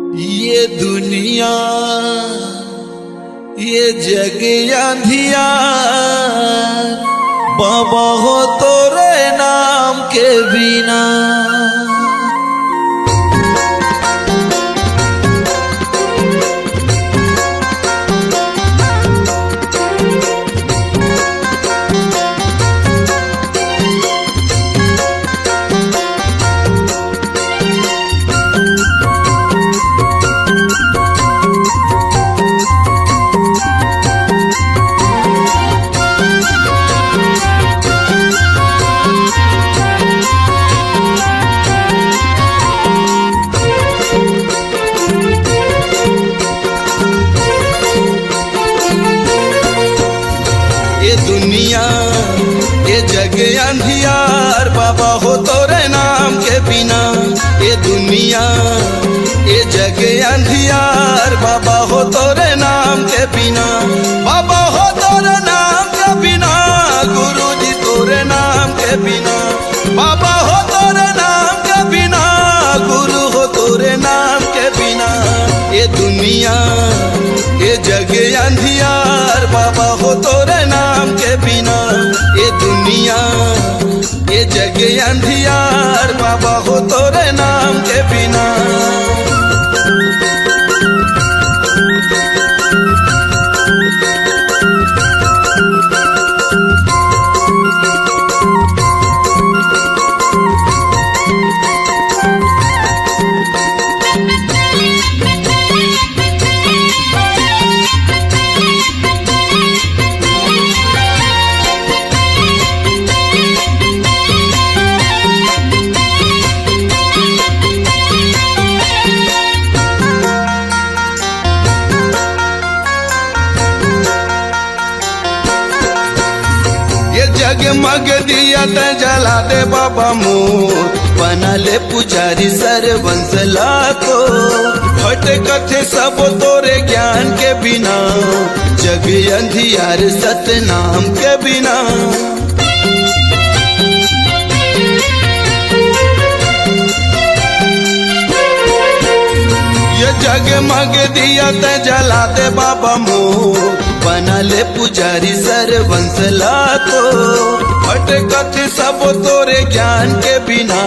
ये दुनिया ये जग अंधियार बाबा हो तोरे नाम के बिना। ये दुनिया ये जग अंधियार बाबा हो तोरे नाम के बिना। ये दुनिया ये जग अंधियार बाबा हो तोरे नाम के बिना। बाबा हो तोरे नाम के बिना गुरु जी तोरे नाम के बिना। बाबा हो तोरे नाम के बिना गुरु हो तोरे नाम के बिना। ये दुनिया ये जग अंधियार बाबा हो तोरे नाम के बिना। ये दुनिया ये जग अंधियार बाबा हो तोरे नाम के बिना। जगमग दिया त जला दे बाबा मोर बना ले पुजारी सरवंशला को। भटकथे सब तोरे ज्ञान के बिना जग अंधियार सतनाम के बिना। ये जगमग दिया त जला दे बाबा मोर बना ले पुजारी सरवंशला को। भटकथे सब तोरे ज्ञान के बिना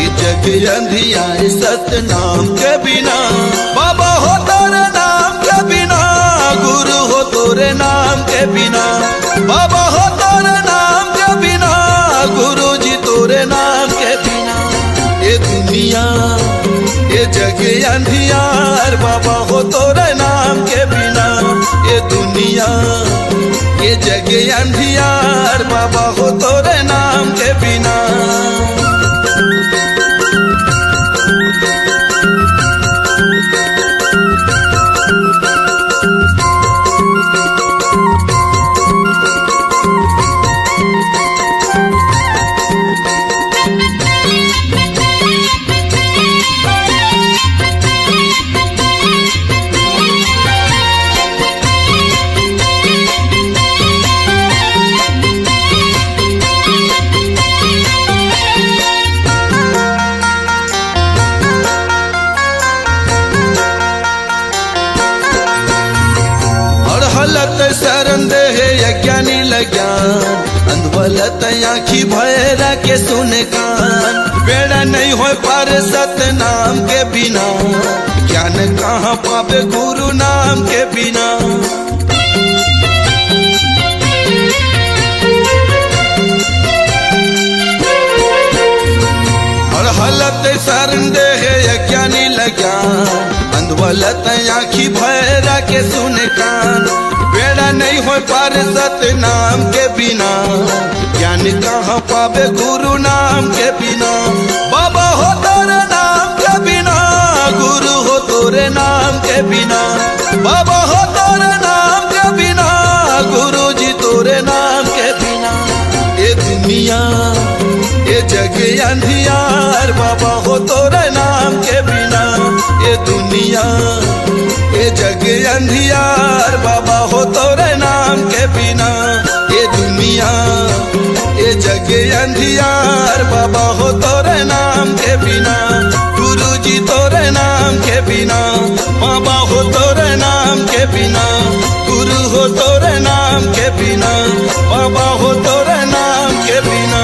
ये जग अंधियार सतनाम के बिना। बाबा हो तोरे नाम के बिना गुरु हो तोरे नाम के बिना। बाबा हो तोरे नाम के बिना गुरु जी तोरे नाम के बिना। ये दुनिया ये जग अंधियार बाबा हो तोरे नाम के बिना। ये दुनिया ये जग अंधियार बाबा हो तोरे नाम के बिना। शरण दे यज्ञानी लज्ञान अंधवलत आँखी भैरा के सुने कान। बेड़ा नहीं हो पार सतनाम के बिना ज्ञान कहाँ पावे गुरु नाम के बिना। और हलत शरण दे यज्ञानी लज्ञान अंधवलत आँखी भैरा के सुने कान। बेड़ा नहीं हो पार सतनाम के बिना ज्ञान कहाँ पावे गुरु नाम के बिना। बाबा हो तोरे नाम के बिना गुरु हो तोरे नाम के बिना। बाबा हो तोरे नाम के बिना गुरु जी तोरे नाम के बिना। ये दुनिया ये जग अंधियार बाबा हो तोरे नाम के बिना। ये दुनिया ये जग अंधियार बाबा हो तोरे नाम के बिना। ये दुनिया ये जग अंधियार बाबा हो तोरे नाम के बिना। गुरु जी तोरे तोरे नाम के बिना, बाबा हो तोरे नाम के बिना, गुरु हो तोरे नाम के बिना, बाबा हो तोरे नाम के बिना।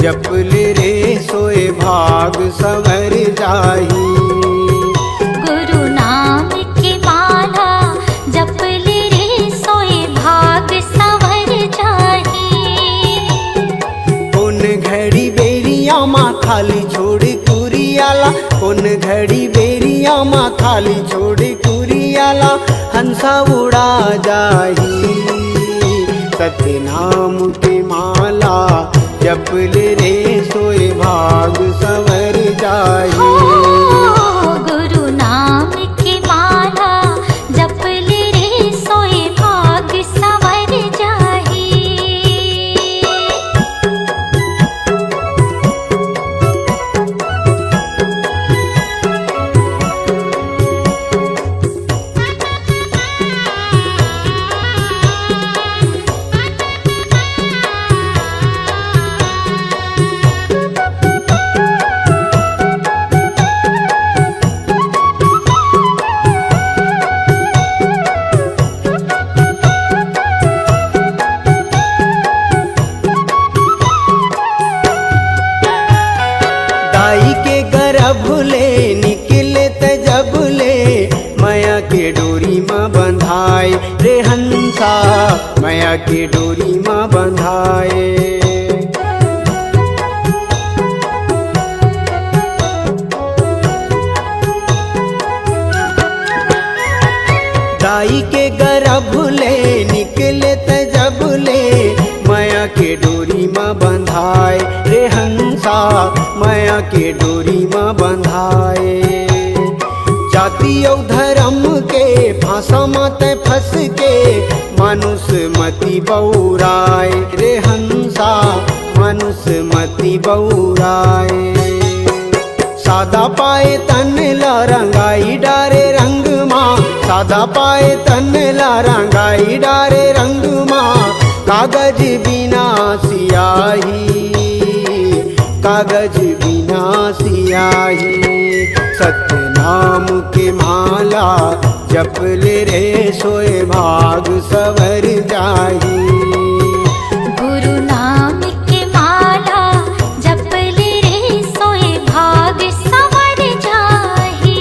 जपल रे सोए भाग संवर जाही। गुरु नाम की माला जपल रे सोए भाग संवर जाही। कौन घड़ी बेरिया माँ खाली छोड़ कुरियाला, कौन घड़ी बेरिया माँ खाली छोड़ कुरियाला, हंसा उड़ा जाही। सत्य नाम की माला जपल रे सोए भाग संवर जाही। गुरु नाम की माला जपल रे सोए भाग संवर जाही। दाई के गर्भ ले निकले त जब ले, माया के डोरी माँ बंधाए रे हंसा, माया के डोरी माँ बंधाए। दाई के गर्भ ले निकले त जब ले, माया के डोरी माँ बंधाए रे हंसा, माया के डोरी माँ बंधाए। जाति और धर्म के फांसा मत फंस के, मानुष मति बौराए रे हंसा, मानुष मति बौराए। सादा पाए तन ला रंगाई डारे रंग माँ, सादा पाए तन ला रंगाई डारे रंग माँ, कागज बिना सियाही, कागज बिना सियाही। सत्य नाम के माला जपल रे सोए भाग संवर जाही। गुरु नाम की माला जपल रे सोए भाग संवर जाही।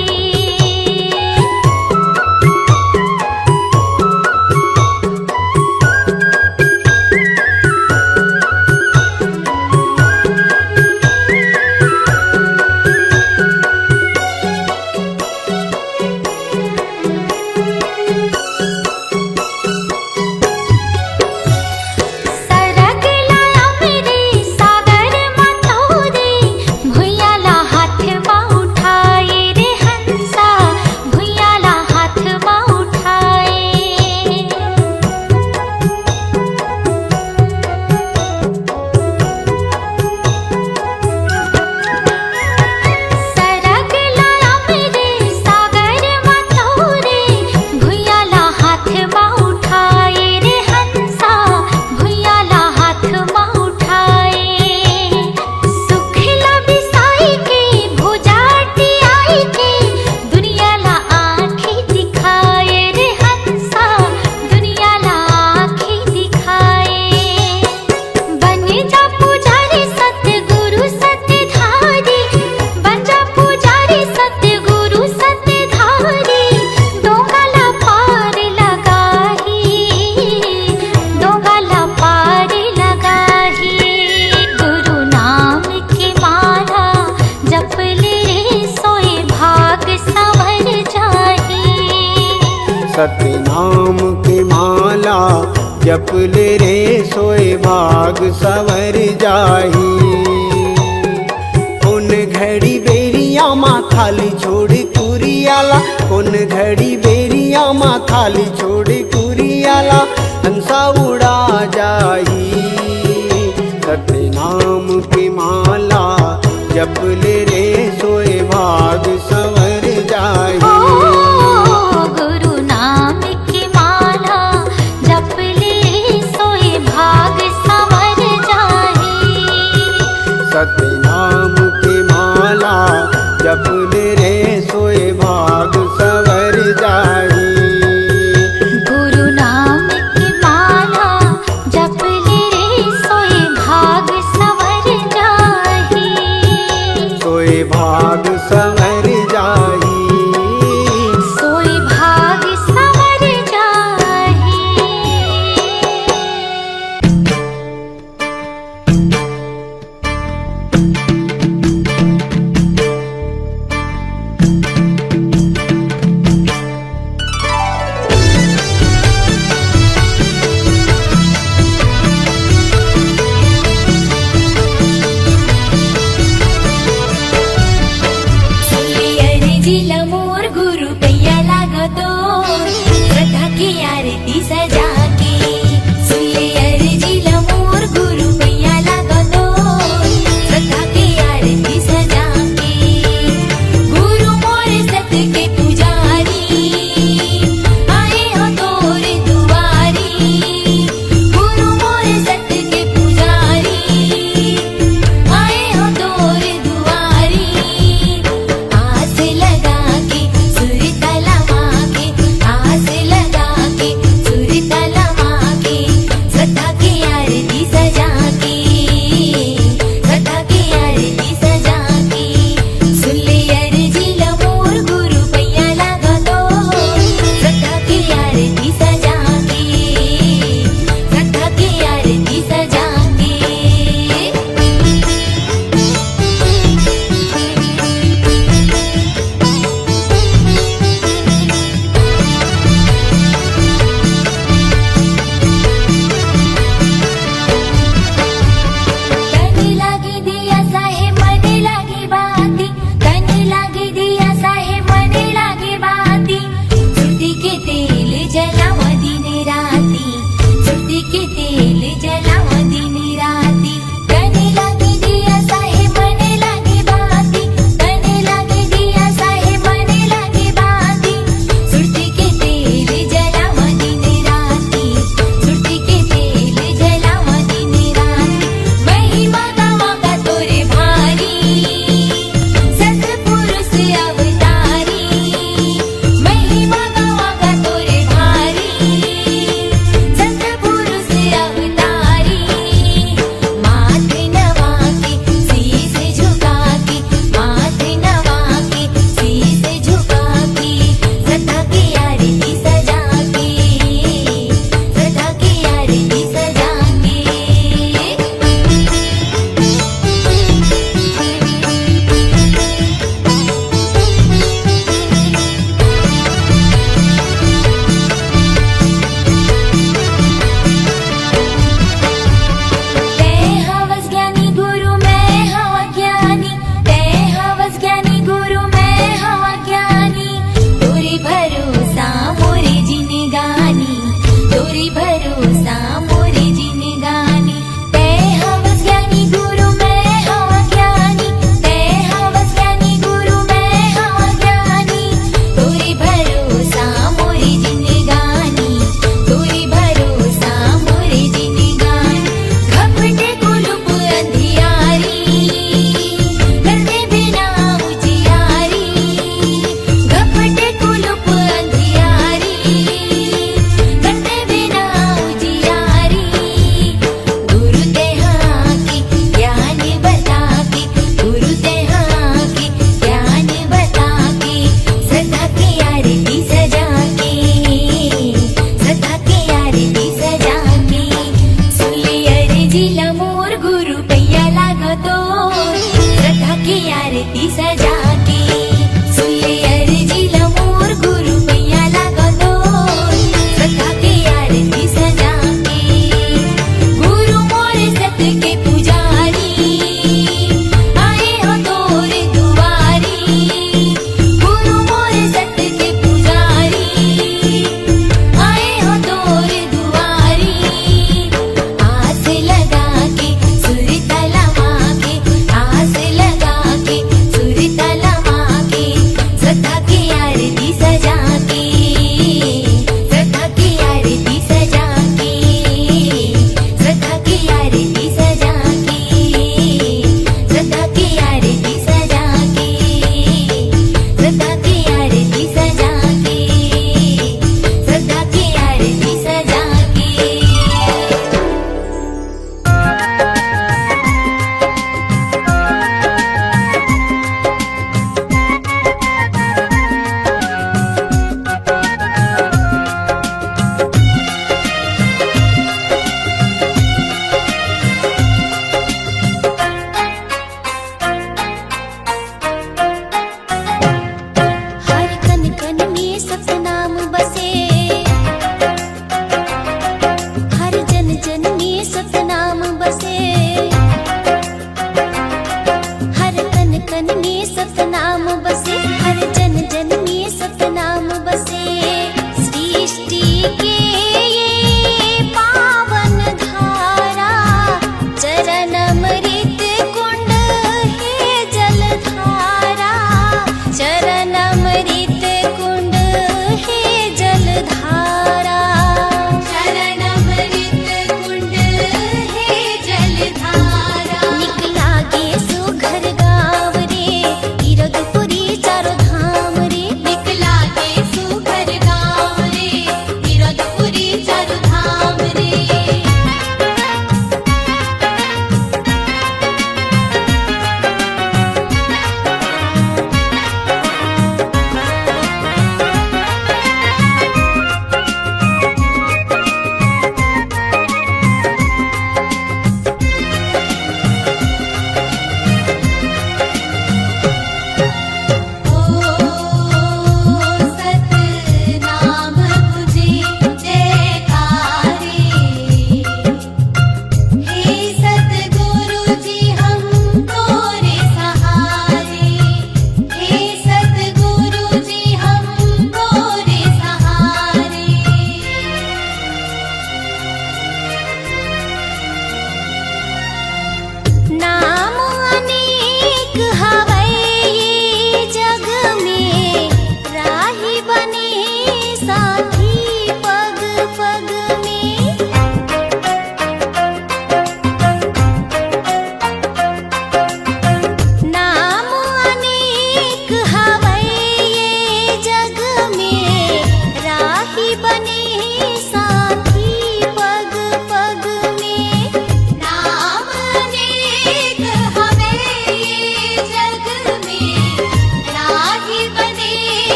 सतनाम के माला जप ले रे सोए भाग सवर जाही। उन घड़ी बेरिया माँ खाली छोड़ कुरियाला, उन घड़ी बेरिया माँ खाली छोड़ कुरियाला, हंसा उड़ा जाही। सतनाम की माला जप ले रे सोए भाग संवर जाही। ओ गुरु नाम की माला जप ले सोए भाग संवर जाही। सतनाम की माला जप ले रे सोए भाग संवर जाही। गुरु नाम की माला जप ले रे सोए भाग संवर जाही। सोए भाग संवर जाही। सोए भाग संवर जाही। जिला मोर गुरु पैया लागतो, श्रद्धा की आरती सजा के। सुले जिला मोर गुरु पैया लागतो, श्रद्धा की आरती सजा के। गुरु मोर सत के पुजारी, आए हो तोर दुआरी। गुरु मोर सत के पुजारी, आए हो तोर दुआरी। आस लगा के सुर तला माँ के, आस लगा के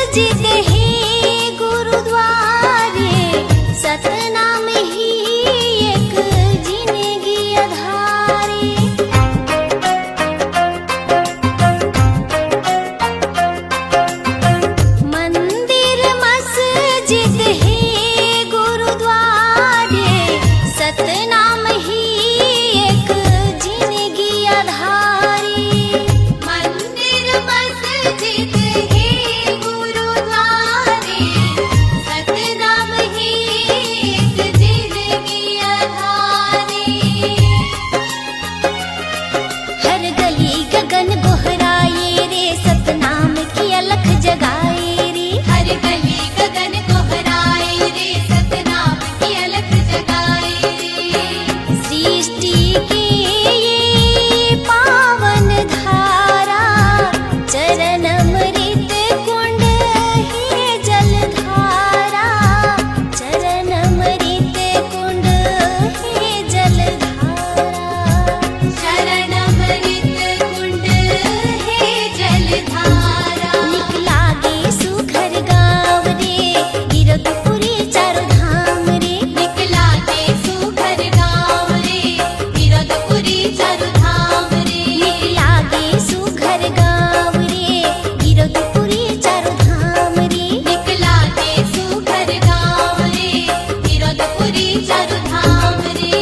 मस्जिद है गुरुद्वारे सतनाम ही एक जिंदगी अधारे मंदिर मस्जिद है गुरुद्वारे सतनाम ही एक जिंदगी अधारे मंदिर मस्जिद है गुरुद्वारे सतनाम ही एक जिंदगी अधारे हर गली गगन गोहराए रे सतनाम की अलख जगाए रे हर गली गगन गोहराए रे सतनाम की अलख जगाए रे सृष्टि की ये पावन धारा चरण अमृत कुंड है जलधारा चरण अमृत कुंड है जलधारा शरण अमृत कुंड है जलधारा निकला गे सुघर गाँव रे गिरधपुरी चारों धाम रे निकला गे सुघर गाँव रे गिरधपुरी चारों धाम रे निकला गे सुघर गाँव रे गिरधपुरी चारों धाम रे निकला गे सुघर गाँव रे गिरधपुरी चारों धाम रे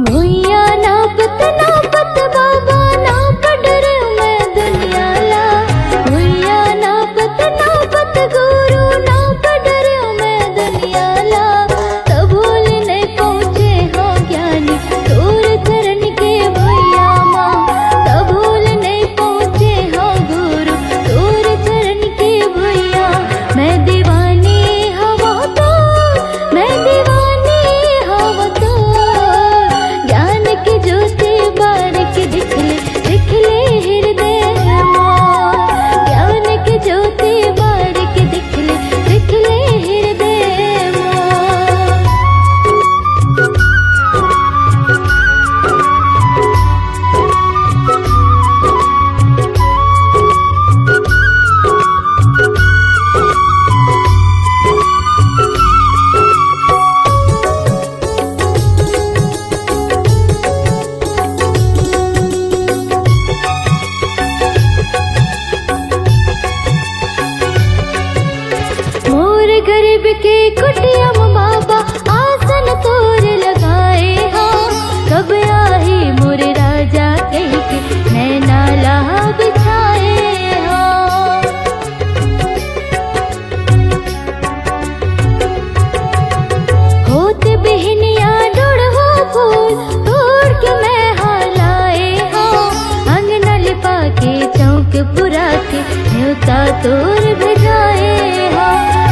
भुइया नापत नापत बाबा नाप डरे मैं दुनिया ला भुइया नापत नापत गुरु नाप डरे मैं दुनिया ला कबूल नहीं पहुँचे हो ज्ञानी दूर चरण के भैया माँ कबूल नहीं पहुँचे हो गुरु दूर चरण के भैया मैं दीवानी हवा तो मैं दीवानी हवा तो ज्ञान की ज्योति बारिक दिख ले हृदय मोर ज्ञान की ज्योति बारिक दिख ले हृदय मोर मोर गरीब के कुटिया में बाबा आसन तोर लगाए हो कब आही मोर राजा कह के नैना लाहा बिछाए हो होत बहनिया डोड़ हो फूल तोड़ के मैं हालाए हो अंगना लिपा के चौक पुरा के न्योता तोर भेजाए हो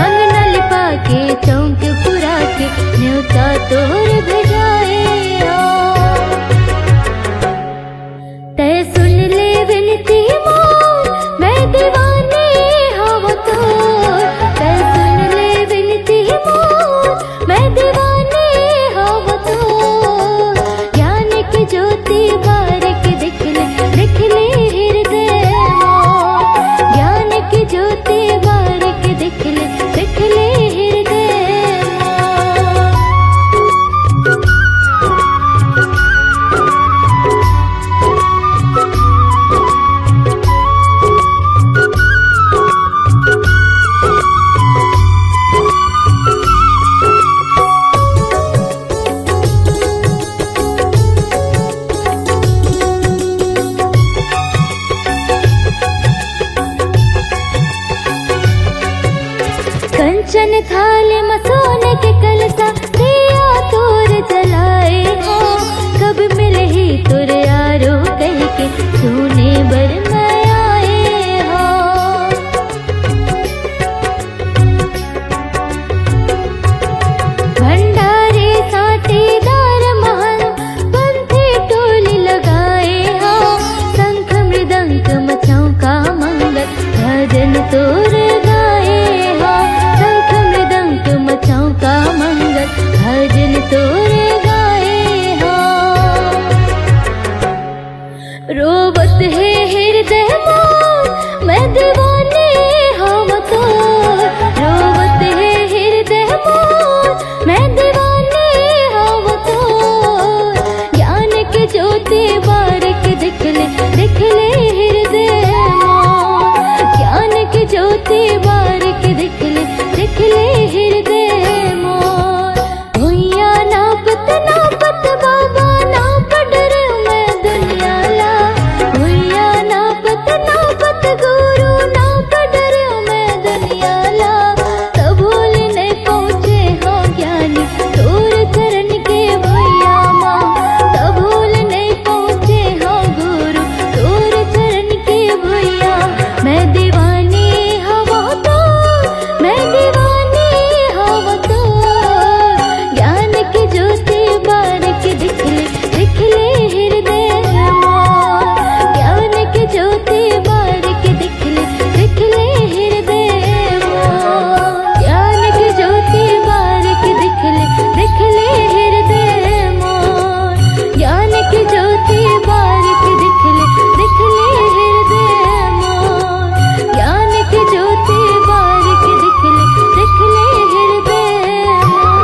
अंगना लिपा के चौक पुरा के न्योता तोर भेजाए हो तय सुन ले विनती मोर मैं दीवानी हवा तो तय सुन ले विनती मोर मैं दीवानी हवा तो ज्ञान की ज्योति बारिक दिख ले हृदय मोर ज्ञान की ज्योति बारिक दिख ले हृदय मोर कंचन थाल में सोने के कलसा दिया तोर जलाए हो कब मिले ही तुर यारो कह के सुने बर मैं आए हो। भंडारे साथीदार महान पंथी टोली लगाए हो। शंख मृदंग मचाओ का मंगल भजन तोर गाए हो। शंख मृदंग मचाओ का मंगल भजन तोर गाए हो। रोवत है हृदय मोर मैं दीवानी हम तो। रोवत है हृदय मोर मैं दीवानी हम तो। ज्ञान के ज्योति बारिक दिख ले हृदय मोर। ज्ञान के ज्योति बारिक दिख ले हृदय मोर। भुइया नापत नापत बाबा नाप डरे मैं दुनिया ला। भुइया नापत नापत गुरु नाप डरे मैं दुनिया ला। कबूल नहीं पहुँचे हो ज्ञानी तोर चरण के भुइया माँ। कबूल नहीं पहुँचे हो गुरु तोर चरण के भुइया। मैं दीवानी हवा तो मैं दीवानी हवा तो। ज्ञान की ज्योति बारिक दिख ले हृदय मोर। ज्ञान की ज्योति बारिक दिख ले हृदय मोर। ज्ञान की ज्योति बारिक दिख ले हृदय मोर। ज्ञान की ज्योति बारिक दिख ले हृदय मोर। ज्ञान की ज्योति बारिक दिख ले हृदय मोर।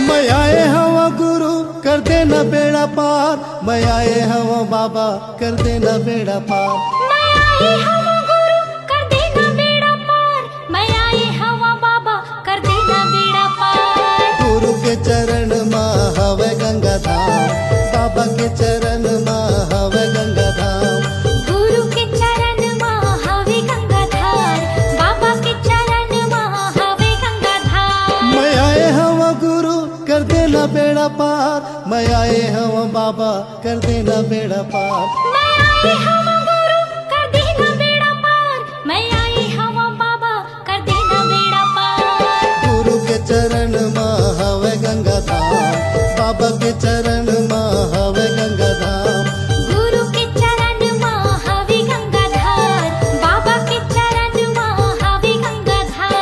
मैं आए हवा गुरु कर देना बेड़ा पार। मैं आए हवा बाबा कर देना बेड़ा पार। मैं आई हवा गुरु कर देना बेड़ा पार। मैं आई हवा बाबा कर देना बेड़ा पार। गुरु के चरण माँ हवे गंगा धाम। बाबा के चरण माँ हवे गंगा धाम। गुरु के चरण माँ हवे गंगा धार। बाबा के चरण माँ हवे गंगा धार। मैं आए हवा गुरु कर देना बेड़ा पार। मैं आए हवा बाबा कर देना बेड़ा पार। मैं आई हवा गुरु कर देना बेड़ा पार। मैं आई हवा बाबा कर देना बेड़ा पार। गुरु के चरण माँ हवे गंगा धाम। बाबा के चरण माँ हवे गंगा धाम। गुरु के चरण माँ हवे गंगा धार। बाबा के चरण माँ हवे गंगा धार।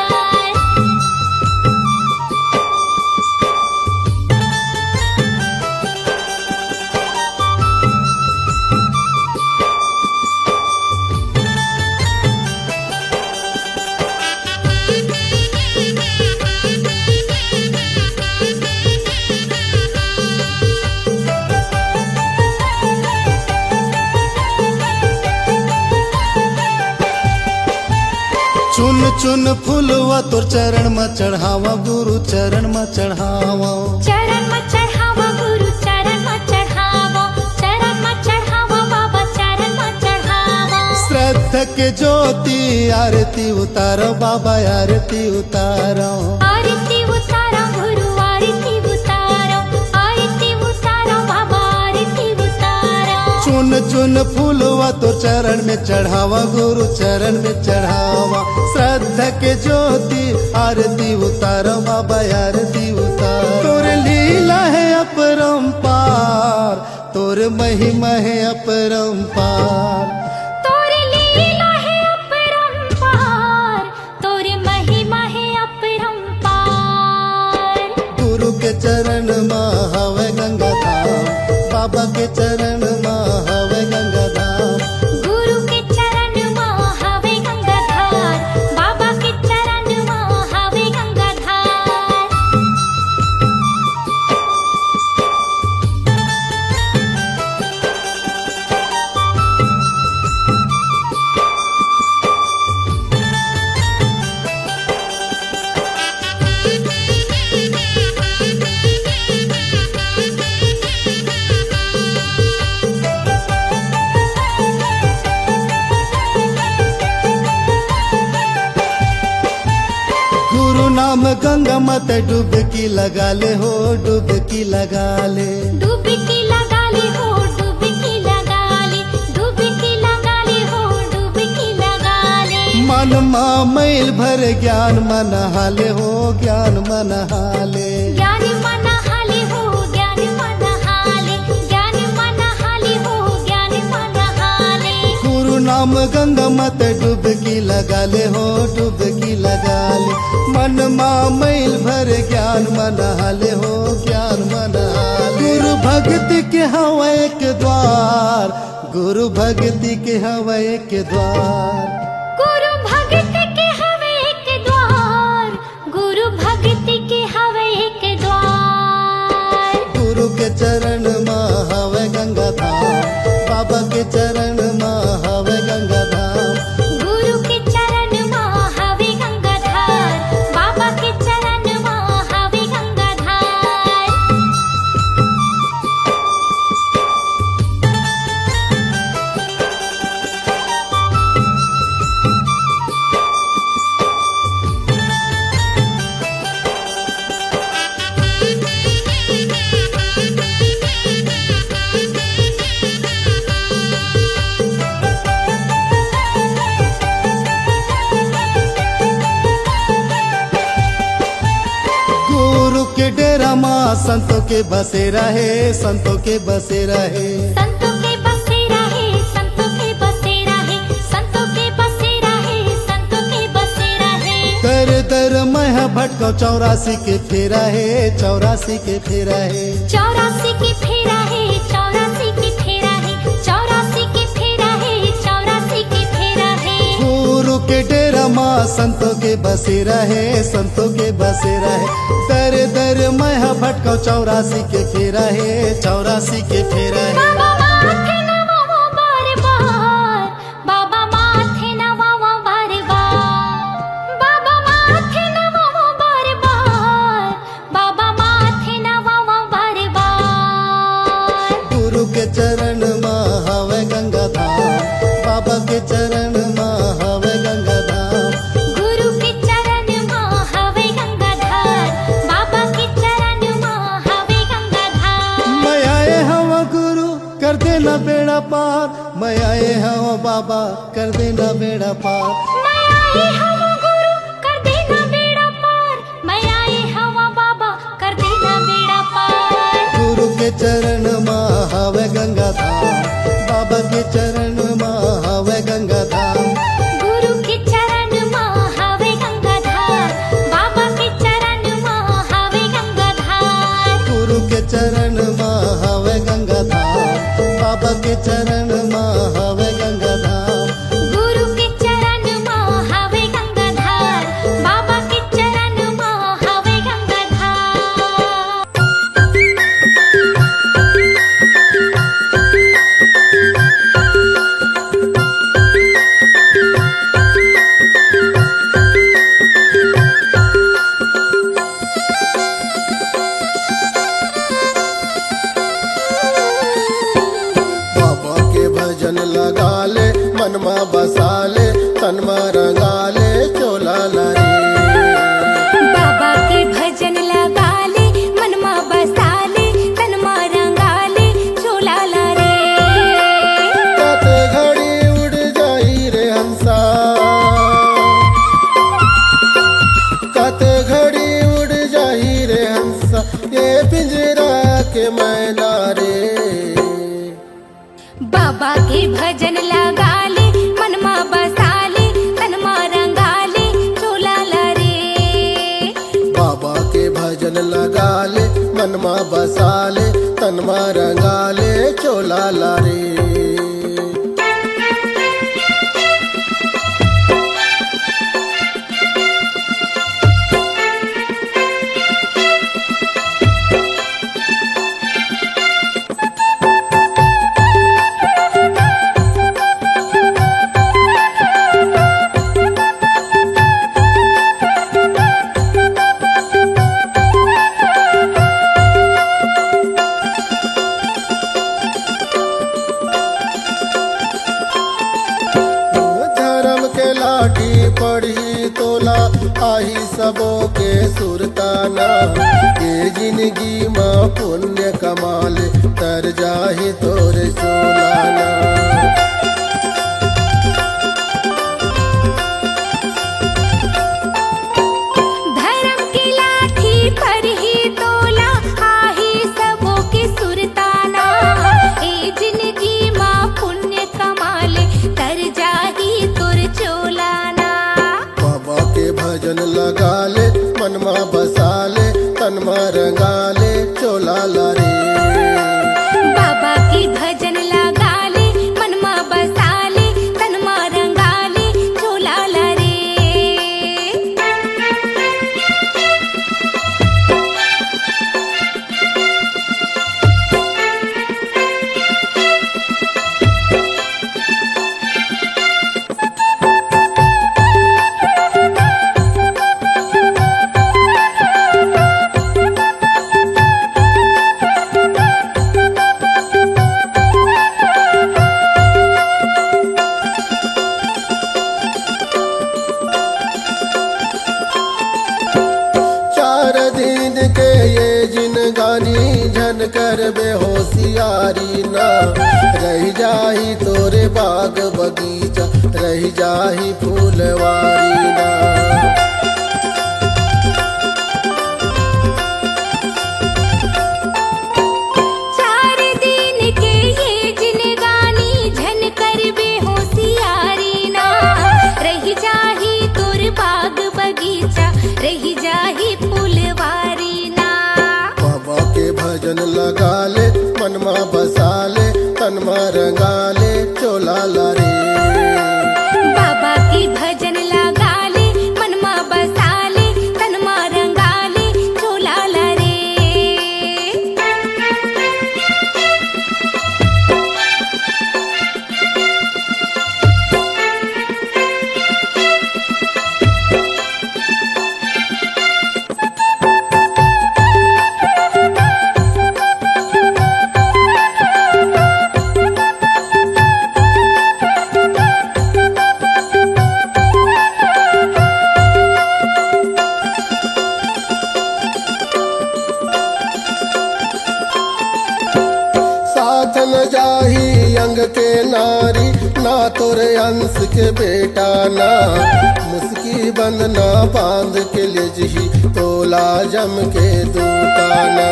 चुन चुन फूलवा तोर चरण में चढ़ावा गुरु चरण में चढ़ावा। चरण में चढ़ावा गुरु चरण में चढ़ावा। चरण में चढ़ावा बाबा चरण में चढ़ावा। श्रद्धा के ज्योति आरती उतारो बाबा आरती उतारो। आरती उतारो गुरु आरती उतारो। आरती उतारो बाबा आरती उतारो। चुन चुन फूलवा तो चरण में चढ़ावा गुरु चरण में चढ़ावा। श्रद्धा के ज्योति आरती उतारो बाबा आरती उतारो। तोर लीला है अपरंपार। तोर महिमा है अपरंपार। तोर लीला है अपरंपार। तोर महिमा है अपरंपार। गुरु के चरण माँ हवे गंगा धाम। बाबा के चरण माँ हवे गंगा धाम। गुरु के चरण माँ हवे गंगा धार। बाबा के चरण माँ हवे गंगा धार। मत डुबकी लगा ले हो, डुबकी लगा ले। डुबकी लगा ले हो, डुबकी लगा ले, डुबकी लगा ले हो, डुबकी लगा ले। मन मैल भर ज्ञान मन हाले हो, ज्ञान मन हाले। ज्ञान मन हाले हो, ज्ञान मन हाले, ज्ञान मन हाले हो, ज्ञान मन हाले। गुरु नाम गंगा मत डुबकी लगा ले हो, डुबकी लगा ले। मन मैल भर ज्ञान मन हाले हो, ज्ञान मन हाले। गुरु भक्ति के हवा एक द्वार, गुरु भक्ति के हवा एक द्वार। गुरु भक्ति के हवे एक द्वार, गुरु भक्ति के हवे एक द्वार। गुरु के चरण में हवे गंगा धाम, बाबा के चरण में हवे गंगा धाम। गुरु के चरण में हवे गंगाधार, बाबा के चरण में हवे गंगाधार। गुरु के डेरा माँ संतों के बसे रहे, संतों के बसे रहे। संतों के बसे रहे, संतों के बसे रहे, संतों के बसे रहे, संतों के बसे रहे। दर दर मैं भटको 84 के फेरा है, 84 के फेरा है। 84 के फेरा है, 84 के फेरा है, 84 के फेरा है, 84 के फेरा है। गुरु के डेरा माँ संतों के बसे रहे, संतों के बसे रहे। दर दर मैं भटको 84 के फेरा है, 84 के फेरा है। बाबा माथे नवाओ बार बार, बाबा माथे नवाओ बार बार, बाबा माथे नवाओ बार बार, बाबा माथे नवाओ बार बार। गुरु के चरण में हवे गंगा धाम, बाबा के चरण में हवे गंगा धाम। गुरु के चरण में हवे गंगाधार, बाबा के चरण में हवे गंगाधार। मैं आए हवा गुरु कर देना बेड़ा पार, मैं आए हवा बाबा कर देना बेड़ा पार। मैं आए हवा गुरु कर देना बेड़ा पार, मैं आए हवा बाबा कर देना बेड़ा पार। गुरु के चरण में हवे गंगा धाम, बाबा के चरण में हवे गंगा धाम। गुरु के चरण में हवे गंगाधार, बाबा के चरण में हवे गंगाधार। गुरु के चरण में हवे गंगा धाम, बाबा के चरण में हवे गंगा धाम। गुरु के चरण में हवे गंगाधार, बाबा के चरण में हवे गंगाधार। बाबा के भजन लगा ले, मन में बसा ले, तन में रंगा ले, चोला लारी। बाबा के भजन लगा ले, मन में बसा ले, तन में रंगा ले, चोला ला रे। कत घड़ी उड़ जाई रे हंसा, कत घड़ी उड़ जाई रे हंसा, ये पिंजरा के मैना रे। बाबा के भजन लगा ले, मन में बसा ले, तन में रंगा ले, चोला ला रे। बाबा के भजन लगा ले, मन में बसा ले, तन में रंगा ले, चोला लारी। झूलाना। ये जिंदगी माँ पुण्य कमाले तर जाहि तोरे चोलाना। धर्म की लाठी पर ही तोला आही सबों की सुरताना। ए जिंदगी माँ पुण्य कमाले तर जाही तुर चोलाना। बाबा के भजन लगा ले मनमा बसा ले तनमा रंगा ले चोला ला रे। बाबा की भजन लगा ले मनमा बसा ले तनमा रंगा ले चोला ला रे। चार दिन के ये जिनगानी झन कर बेहोशियारी ना। रह जाही तोरे बाग बगीचा रह जाही फूलवारी ना। चार दिन के ये जिनगानी झन कर बेहोशियारी ना। रह जाही तुर बाग बगीचा रह जाही फूलवारी ना। बाबा के भजन लगा ले मनमा बसा ले तनमा रंगा ले चोला ला रे। बाबा की भजन लगा ले मनमा बसा ले तनमा रंगा ले चोला ला रे। साथ न जाही अंग के नारी ना तोरे अंश के बेटा ना। मुस्की बंद ना बांध के ले जही तोला जम के दूताना।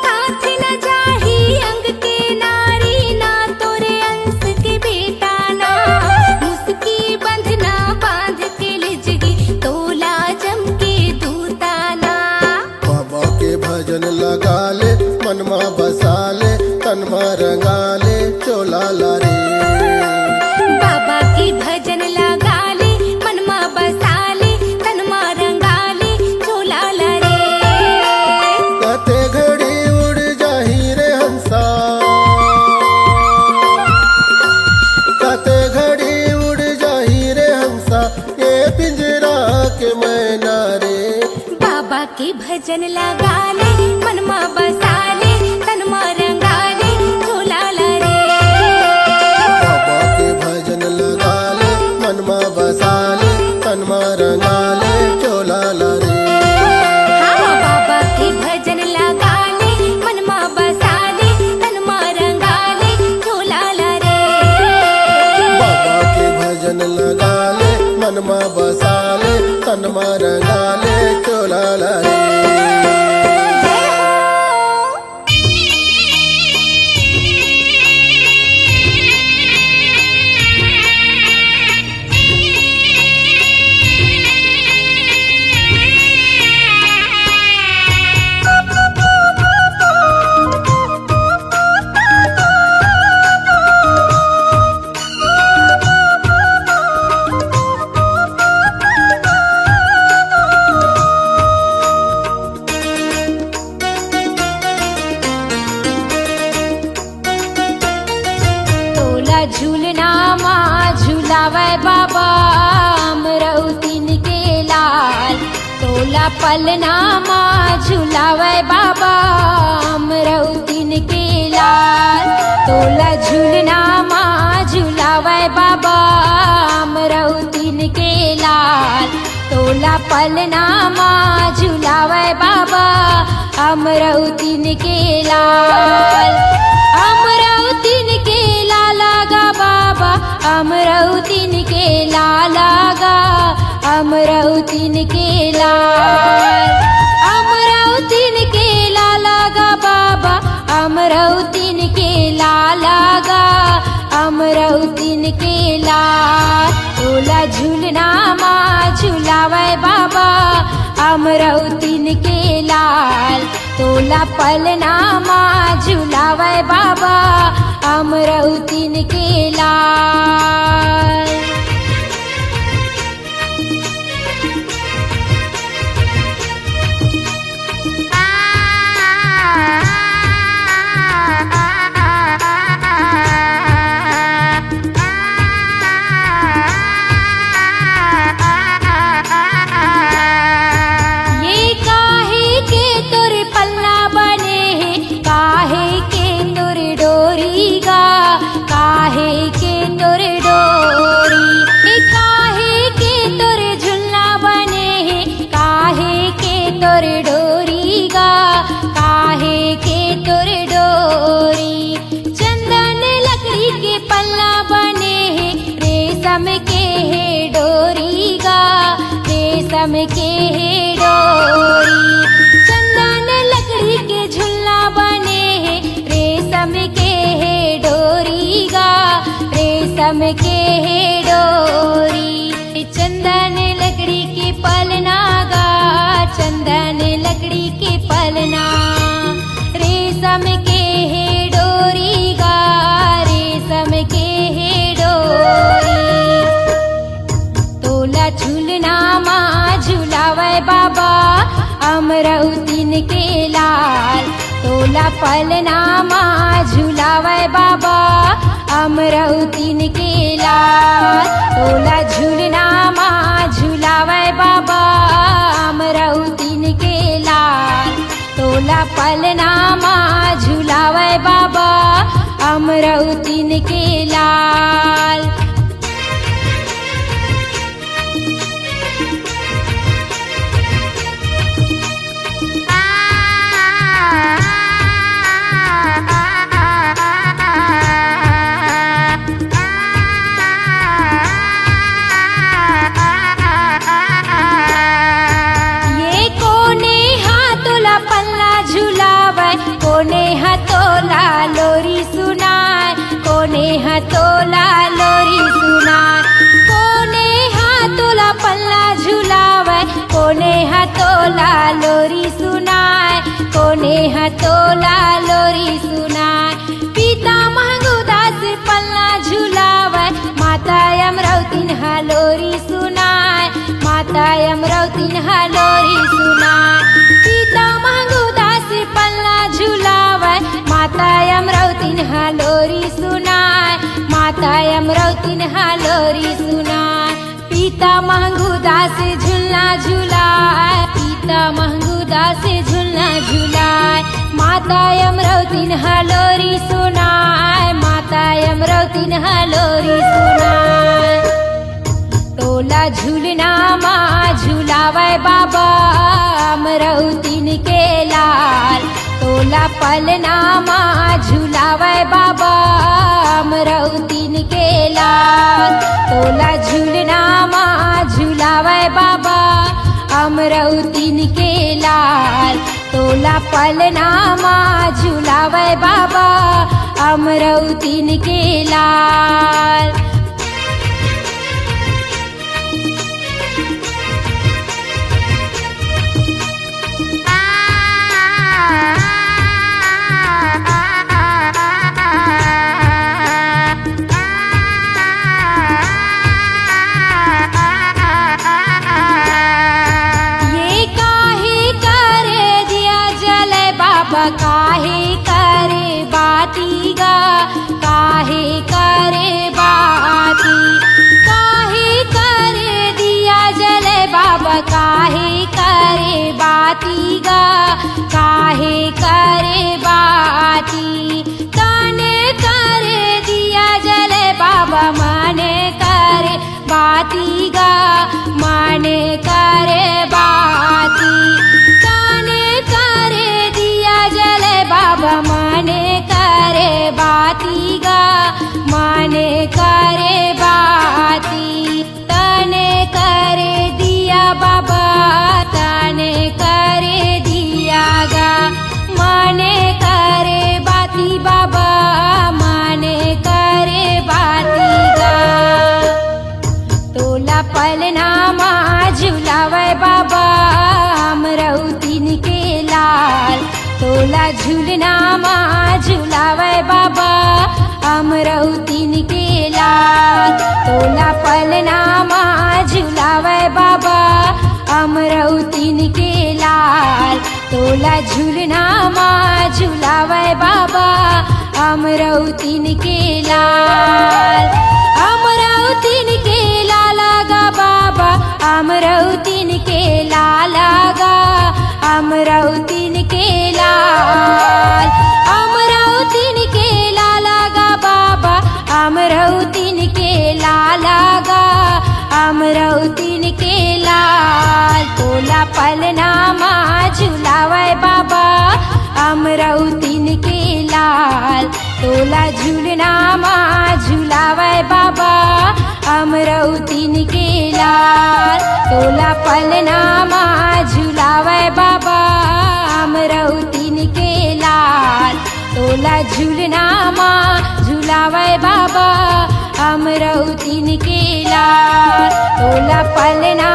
साथ न जाही अंग के नारी ना तोरे अंश के बेटा ना। मुस्की बंधना बांध के ले जगी तोला जम के दूताना। बाबा के भजन लगा ले मनमा बसा ले तनमा रंगा ले चोला ला रे। बाबा की भजन लगा ले मनमा बसा ले तनमा रंगा ले चोला ला रे। कते घड़ी उड़ जाही रे हंसा। कते घड़ी उड़ जाही रे हंसा ये पिंजरा के मैना रे। बाबा की भजन लगा ले मनमा बसा ले तनमा रंगा ले चोला ला रे। बाबा के भजन लगा ले मनमा बसा ले तनमा रंगा ले चोला ला रे। हाँ, बाबा की भजन लगा ले मनमा बसा ले तनमा रंगा ले चोला ला रे। बाबा के भजन लगा ले मनमा बसा ले तनमा रंगा ले चोला ला रे। जय हो। झूलना माँ झूलावे बाबा अमरउतीन के लाल। तोला पलना माँ झूलावे बाबा अमरउतीन के लाल। तोला झूलना माँ झूला झुलावे बाबा अमरौतीन के लाल तोला पलनामा झुलावे बाबा अमरौतीन के लाल अमरौतीन के लाला गा बाबा अमरौतीन के लाला गा अमरौतीन के लाल अमरौतीन के लाला गा बाबा अमरौतीन के लाला गा अमरौतीन के लाल तोला झूलना माँ झुलावे बाबा अमरौतीन के लाल तोला पलना माँ झुलावे बाबा अमरौतीन के लाल रेशम के है डोरी चंदन लकड़ी के झुलना बने हैं रेशम के है डोरी गा रेशम के है डोरी चंदन लकड़ी के पलना गा चंदन लकड़ी के पलना रेशम के है डोरी गा रेशम के है डोरी तोला झूलना माँ झुलावे बाबा अमरौतीन के लाल तोला पलना माँ झुलावे बाबा अमरौतीन के लाल तोला झूलना माँ झुलावे बाबा अमरौतीन के लाल तोला पलना माँ झुलावे बाबा अमरौतीन के लाल कोने हतोला लोरी सुनाए कोने हतोला लोरी सुनाए कोने हाथोला पल्ला झुलावे कोने हतोला लोरी सुनाए कोने हतोला लोरी सुनाए पिता महंगुदास पल्ला झुलावे माता अमरौतीन लोरी सुनाए माता अमरौतीन लोरी सुनाए पिता महंगुदास पल्ला झुलावे माता अमरौतीन लोरी सुनाए माता अमरौतीन लोरी सुनाए पिता महंगुदास झुलना झुलाए पिता महंगुदास झुलना झुलाए माता अमरौतीन लोरी सुनाए माता अमरौतीन लोरी सुनाए तोला झूलना माँ झुलावे बाबा अमरौतीन के लाल तोला पलना माँ झुलावे बाबा अमरौतीन के लाल तोला झूलना माँ झुलावे बाबा अमरौतीन के लाल तोला पलना माँ झुलावे बाबा अमरौतीन के लाल काहे करे बाती गा काहे करे बा तोला झूलना माँ झूलावे बाबा अमरौतीन के लाल तोला पलना माँ झूलावे बाबा अमरौतीन के लाल तोला झूलना माँ झूलावे बाबा अमरौतीन के लाल अमरौतीन के लाला गा बाबा अमरौतीन के लाला गा अमरौतीन के लाल अमरौतीन के लाला गा बाबा अमरौतीन के लाला गा अमरौतीन के लाल तोला पलना माँ झूलावे बाबा अमरौतीन के लाल तोला झूलना माँ झूलावे बाबा अमरौतीन के लाल तोला पलना माँ झूलावे बाबा अमरौतीन के लाल तोला झूलना माँ झूलावे बाबा अमरौतीन के लाल तोला पलना